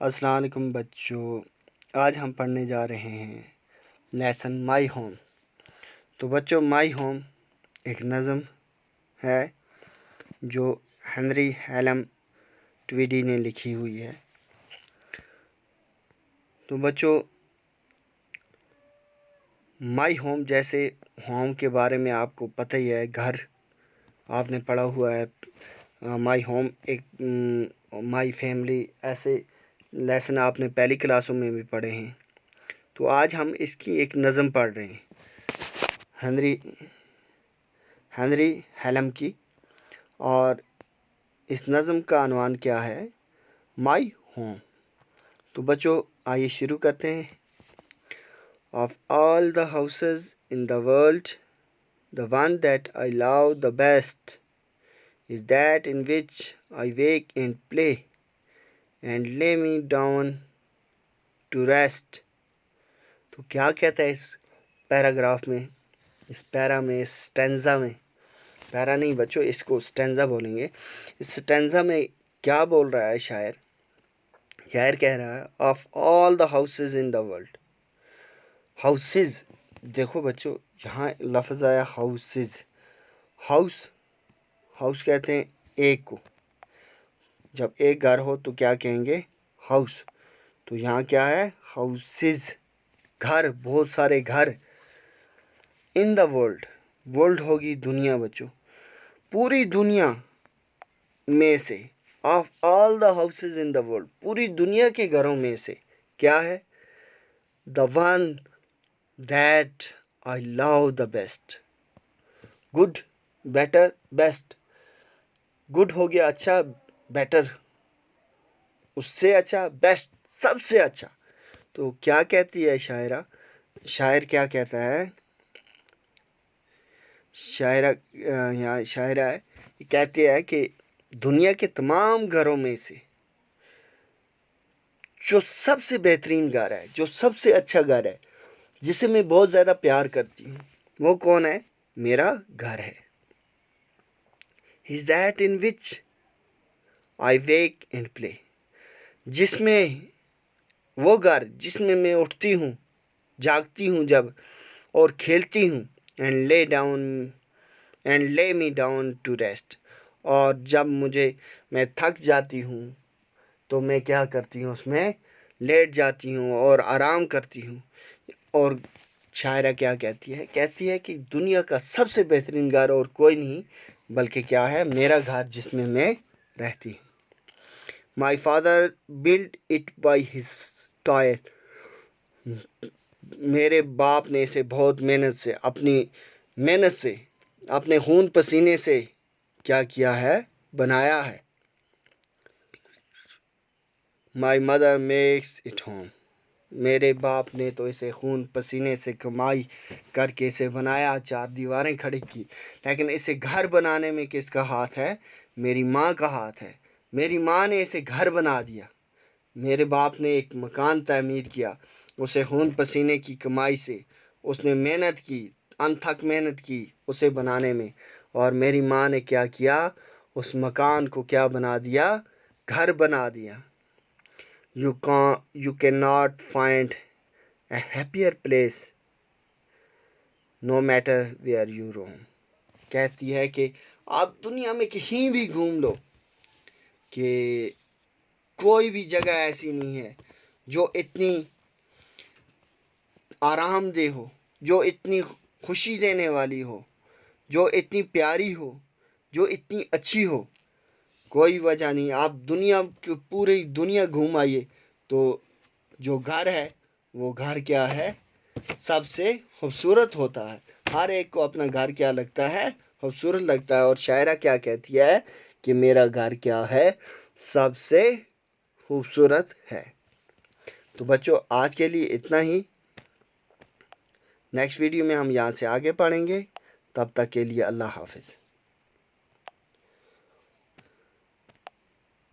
السلام علیکم بچوں، آج ہم پڑھنے جا رہے ہیں لیسن مائی ہوم۔ تو بچوں، مائی ہوم ایک نظم ہے جو ہنری ہیلم ٹویڈی نے لکھی ہوئی ہے۔ تو بچوں، مائی ہوم جیسے ہوم کے بارے میں آپ کو پتہ ہی ہے، گھر آپ نے پڑھا ہوا ہے۔ مائی ہوم ایک مائی فیملی، ایسے لیسن آپ نے پہلی کلاسوں میں بھی پڑھے ہیں۔ تو آج ہم اس کی ایک نظم پڑھ رہے ہیں، ہنری ہیلم کی، اور اس نظم کا عنوان کیا ہے؟ My home. تو بچوں آئیے شروع کرتے ہیں۔ Of all the houses in the world, the one that I love the best is that in which I wake and play and lay me down to rest۔ تو کیا کہتا ہے اس پیراگراف میں، اس پیرا میں، اس سٹینزا میں؟ پیرا نہیں بچوں، اس کو سٹینزا بولیں گے۔ اس سٹینزا میں کیا بول رہا ہے شاعر؟ شاعر کہہ رہا ہے of all the houses in the world. Houses, دیکھو بچوں، یہاں لفظ آیا ہاؤسز۔ ہاؤس کہتے ہیں ایک کو، جب ایک گھر ہو تو کیا کہیں گے؟ ہاؤس۔ تو یہاں کیا ہے؟ ہاؤسز، گھر، بہت سارے گھر۔ ان دا ورلڈ، ورلڈ ہوگی دنیا بچوں، پوری دنیا میں سے۔ Of all the houses in the world, پوری دنیا کے گھروں میں سے کیا ہے؟ The one that I love the best. Good, better, best. Good ہو گیا اچھا، بیٹر اس سے اچھا، بیسٹ سب سے اچھا۔ تو کیا کہتی ہے شاعرہ؟ شاعر کیا کہتا ہے؟ شاعرہ ہے، کہتی ہے کہ دنیا کے تمام گھروں میں سے جو سب سے بہترین گھر ہے، جو سب سے اچھا گھر ہے، جسے میں بہت زیادہ پیار کرتی ہوں، وہ کون ہے؟ میرا گھر ہے۔ is that in which I wake and play، جس میں، وہ گھر جس میں میں اٹھتی ہوں، جاگتی ہوں جب، اور کھیلتی ہوں، and lay me down to rest، اور جب میں تھک جاتی ہوں تو میں کیا کرتی ہوں؟ اس میں لیٹ جاتی ہوں اور آرام کرتی ہوں۔ اور شاعرہ کیا کہتی ہے؟ کہتی ہے کہ دنیا کا سب سے بہترین گھر اور کوئی نہیں بلکہ کیا ہے؟ میرا گھر جس میں میں رہتی ہوں۔ My father built it by his toil، میرے باپ نے اسے بہت محنت سے، اپنی محنت سے، اپنے خون پسینے سے کیا کیا ہے؟ بنایا ہے۔ My mother makes it home، میرے باپ نے تو اسے خون پسینے سے کمائی کر کے اسے بنایا، چار دیواریں کھڑی کی، لیکن اسے گھر بنانے میں کس کا ہاتھ ہے؟ میری ماں کا ہاتھ ہے۔ میری ماں نے اسے گھر بنا دیا۔ میرے باپ نے ایک مکان تعمیر کیا، اسے خون پسینے کی کمائی سے، اس نے محنت کی، انتھک محنت کی اسے بنانے میں، اور میری ماں نے کیا کیا؟ اس مکان کو کیا بنا دیا؟ گھر بنا دیا۔ You cannot find a happier place no matter where you roam۔ کہتی ہے کہ آپ دنیا میں کہیں بھی گھوم لو، کہ کوئی بھی جگہ ایسی نہیں ہے جو اتنی آرام دہ ہو، جو اتنی خوشی دینے والی ہو، جو اتنی پیاری ہو، جو اتنی اچھی ہو۔ کوئی وجہ نہیں، آپ دنیا کی پوری دنیا گھوم آئیے تو جو گھر ہے وہ گھر کیا ہے؟ سب سے خوبصورت ہوتا ہے۔ ہر ایک کو اپنا گھر کیا لگتا ہے؟ خوبصورت لگتا ہے۔ اور شاعرہ کیا کہتی ہے کہ میرا گھر کیا ہے؟ سب سے خوبصورت ہے۔ تو بچوں آج کے لیے اتنا ہی، نیکسٹ ویڈیو میں ہم یہاں سے آگے پڑھیں گے۔ تب تک کے لیے اللہ حافظ۔